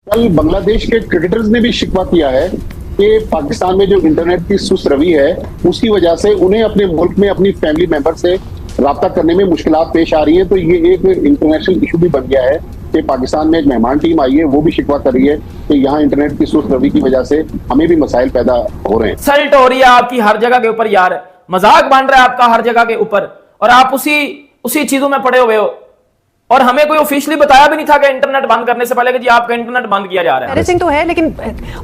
कल बांग्लादेश के क्रिकेटर्स ने भी शिकवा किया है कि पाकिस्तान में जो इंटरनेट की सुस्त रवि है उसकी वजह से उन्हें अपने मुल्क में अपनी फैमिली मेंबर से राब्ता करने में मुश्किलात पेश आ रही है। तो ये एक इंटरनेशनल इशू भी बन गया है कि पाकिस्तान में एक मेहमान टीम आई है, वो भी शिकवा कर रही है कि यहाँ इंटरनेट की सुस्त रवि की वजह से हमें भी मसाइल पैदा हो रहे हैं। इंसल्ट हो रही है आपकी हर जगह के ऊपर यार, मजाक बन रहा है आपका हर जगह के ऊपर, और आप उसी चीजों में पड़े हुए हो। और हमें कोई ऑफिशियली बताया भी नहीं था कि इंटरनेट बंद करने से पहले कि जी आपका इंटरनेट बंद किया जा रहा है। एम्बैरेसिंग तो है, लेकिन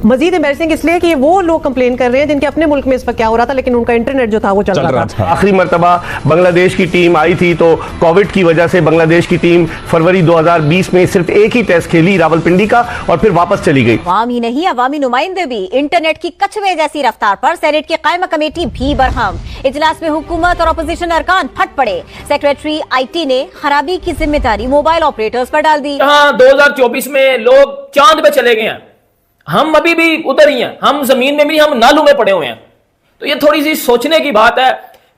मजीद एम्बैरेसिंग इसलिए कि वो लोग कंप्लेन कर रहे हैं जिनके अपने मुल्क में इस वक्त क्या हो रहा था, लेकिन उनका इंटरनेट जो था वो चल रहा था। आखिरी मर्तबा बांग्लादेश की टीम आई थी तो कोविड की वजह से बांग्लादेश की टीम फरवरी 2020 में सिर्फ एक ही टेस्ट खेली रावलपिंडी का और फिर वापस चली गई। अवाम ही नहीं, अवामी नुमाइंदे भी इंटरनेट की कछुए जैसी रफ्तार पर सेनेट की कायमा कमेटी भी बरहम। इजलास में हुकूमत और अपोजिशन अरकान फट पड़े। सेक्रेटरी IT ने खराबी की जिम्मेदारी मोबाइल ऑपरेटर्स पर डाल दी। हाँ, 2024 में लोग चांद पे चले गए हैं, हम अभी भी उधर ही हैं, हम जमीन में भी हम नालों में पड़े हुए हैं। तो ये थोड़ी सी सोचने की बात है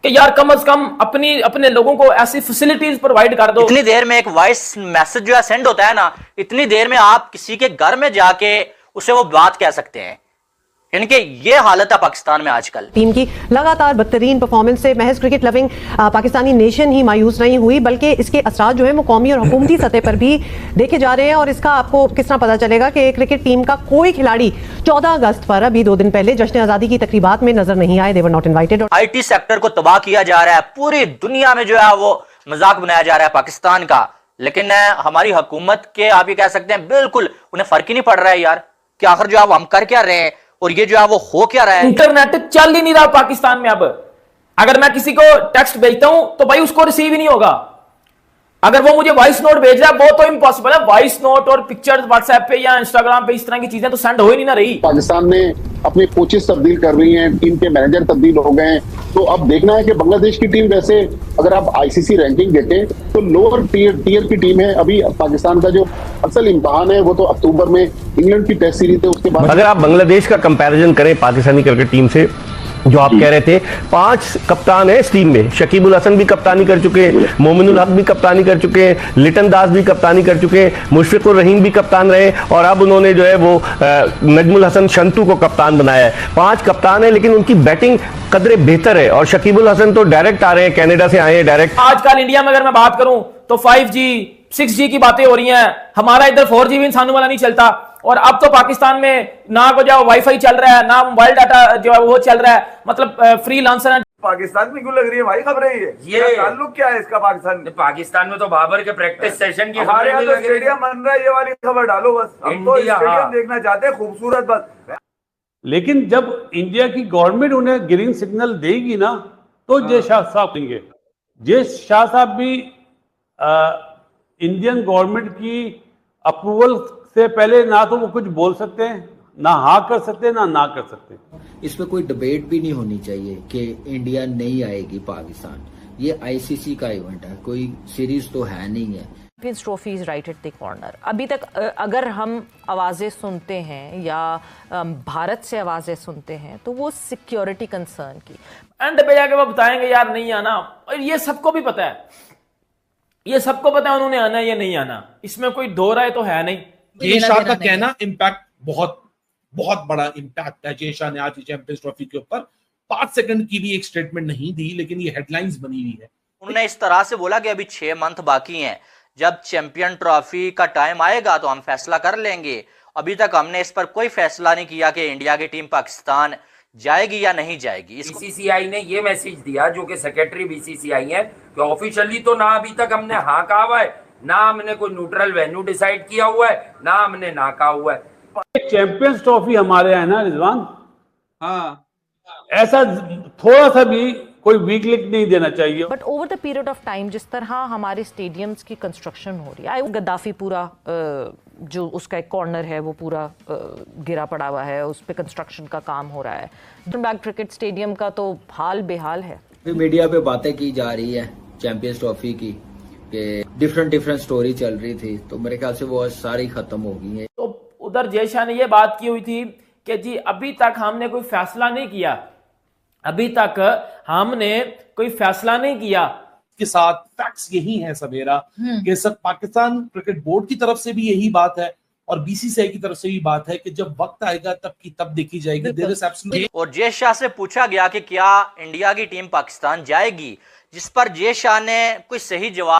कि यार कम से कम अपने लोगों को ऐसी फैसिलिटीज प्रोवाइड कर दो। इतनी देर में एक वॉइस मैसेज जो है सेंड होता है ना, इतनी देर में आप किसी के घर में जाके उसे वो बात कह सकते हैं। इनके ये हालत है पाकिस्तान में आजकल। टीम की लगातार बदतरीन परफॉर्मेंस से महज क्रिकेट लविंग पाकिस्तानी नेशन ही मायूस नहीं हुई, बल्कि इसके असरात जो है वो कौमी और हुकूमती सतह पर भी देखे जा रहे हैं। और इसका आपको किस तरह पता चलेगा कि क्रिकेट टीम का कोई खिलाड़ी 14 अगस्त पर, अभी 2 दिन पहले, जश्न आजादी की तकरीबात में नजर नहीं आए। They were not invited. IT sector को तबाह किया जा रहा है, पूरी दुनिया में जो है वो मजाक बनाया जा रहा है पाकिस्तान का, लेकिन हमारी हुकूमत के आप ये कह सकते हैं बिल्कुल उन्हें फर्क ही नहीं पड़ रहा है यार कि आखिर जो है हम कर क्या रहे हैं और ये जो है वो हो क्या रहा है। इंटरनेट चल ही नहीं रहा पाकिस्तान में। अब अगर मैं किसी को टेक्स्ट भेजता हूं तो भाई उसको रिसीव ही नहीं होगा। अगर वो मुझे वॉइस नोट भेज रहा है वो तो इम्पॉसिबल है। वॉइस नोट और पिक्चर्स व्हाट्सएप पे या इंस्टाग्राम पे इस तरह की चीजें तो सेंड हो ही नहीं ना रही। पाकिस्तान ने अपने कोचेस तब्दील कर रही हैं, टीम के मैनेजर तब्दील हो गए हैं। तो अब देखना है कि बांग्लादेश की टीम, वैसे अगर आप ICC रैंकिंग देखें तो लोअर टीयर की टीम है। अभी पाकिस्तान का जो असल इम्तिहान है वो तो अक्टूबर में इंग्लैंड की टेस्ट सीरीज है, उसके बाद। अगर आप बांग्लादेश का कंपैरिजन करें पाकिस्तानी क्रिकेट टीम से, जो आप कह रहे थे, 5 कप्तान है इस टीम में। शकीबुल हसन भी कप्तानी कर चुके हैं, मोमिनुल हक भी कप्तानी कर चुके हैं, लिटन दास भी कप्तानी कर चुके हैं, मुशफिकुर रहीम भी कप्तान रहे, और अब उन्होंने जो है वो नजमुल हसन शंतु को कप्तान बनाया है। 5 कप्तान है, लेकिन उनकी बैटिंग कदरे बेहतर है। और शकीबुल हसन तो डायरेक्ट आ रहे हैं, कनाडा से आए हैं डायरेक्ट। आजकल इंडिया में अगर मैं बात करूं तो 5G 6G की बातें हो रही हैं। हमारा इधर 4G भी इंसानों वाला नहीं चलता। और अब तो पाकिस्तान में ना को जो वाईफाई चल रहा है, ना मोबाइल डाटा जो है वो चल रहा है। मतलब फ्रीलांसर है। पाकिस्तान में क्यों लग रही है भाई खबरें? ये ताल्लुक क्या है इसका पाकिस्तान में? पाकिस्तान में तो बाबर के प्रैक्टिस सेशन की हमारे यहाँ तो स्टेडियम बन रहा है, ये वाली खबर डालो बस। हम तो स्टेडियम देखना चाहते हैं, खूबसूरत बस। लेकिन जब इंडिया की गवर्नमेंट उन्हें ग्रीन सिग्नल देगी ना तो जय शाह साहब देंगे। जय शाह साहब भी इंडियन गवर्नमेंट की अप्रूवल से पहले ना तो वो कुछ बोल सकते हैं, ना हाँ कर सकते, ना कर सकते। इस पे कोई डिबेट भी नहीं होनी चाहिए कि इंडिया नहीं आएगी पाकिस्तान। ये ICC का इवेंट है, कोई सीरीज तो है नहीं है। Champions trophy is right at the corner. अभी तक अगर हम आवाज़ें सुनते हैं या भारत से आवाज़ें सुनते हैं तो वो सिक्योरिटी कंसर्न की। एंड पे जाके वो बताएंगे यार नहीं आना, और ये सबको भी पता है, ये सबको पता है उन्होंने आना या नहीं आना, इसमें कोई दो राय तो है नहीं। जय शाह का कहना इम्पैक्ट बहुत बड़ा इम्पैक्ट है। जय शाह ने आज चैंपियंस ट्रॉफी के ऊपर 5 सेकंड की भी एक स्टेटमेंट नहीं दी, लेकिन ये हेडलाइंस बनी हुई है। उन्होंने इस तरह से बोला कि अभी 6 मंथ बाकी हैं, जब चैंपियन ट्रॉफी का टाइम आएगा तो हम फैसला कर लेंगे। अभी तक हमने इस पर कोई फैसला नहीं किया कि इंडिया की टीम पाकिस्तान जाएगी या नहीं जाएगी। BCCI ने ये मैसेज दिया, जो कि सेक्रेटरी BCCI है, कि ऑफिशियली तो ना अभी तक हमने हाँ कहा हुआ है, ना हमने कोई न्यूट्रल वेन्यू डिसाइड किया हुआ है, ना हमने ना कहा हुआ है। चैंपियंस ट्रॉफी हमारे यहाँ है ना रिजवान, हाँ, ऐसा थोड़ा सा भी कोई वीक लिंक नहीं देना चाहिए। But over the period of time जिस तरह हमारे स्टेडियम्स की कंस्ट्रक्शन हो रही है, गद्दाफी पूरा जो उसका एक कॉर्नर है वो पूरा गिरा पड़ा हुआ है, उस पर कंस्ट्रक्शन का काम हो रहा है। बैक क्रिकेट स्टेडियम का तो हाल बेहाल है। मीडिया पे बातें की जा रही है चैंपियंस ट्रॉफी की, कि डिफरेंट स्टोरी चल रही थी, तो मेरे ख्याल से वो सारी खत्म हो गई है। तो उधर जय शाह ने ये बात की हुई थी कि जी अभी तक हमने कोई फैसला नहीं किया, अभी तक हमने कोई फैसला नहीं किया। के साथ फैक्ट्स यही है सवेरा कि सब पाकिस्तान क्रिकेट बोर्ड की तरफ से भी यही बात है और बीसीसीआई की तरफ से भी बात है कि जब वक्त आएगा तब की तब देखी जाएगी। There is absolutely. और जय शाह से पूछा गया कि क्या इंडिया की टीम पाकिस्तान जाएगी, जिस पर जय शाह ने कोई सही जवाब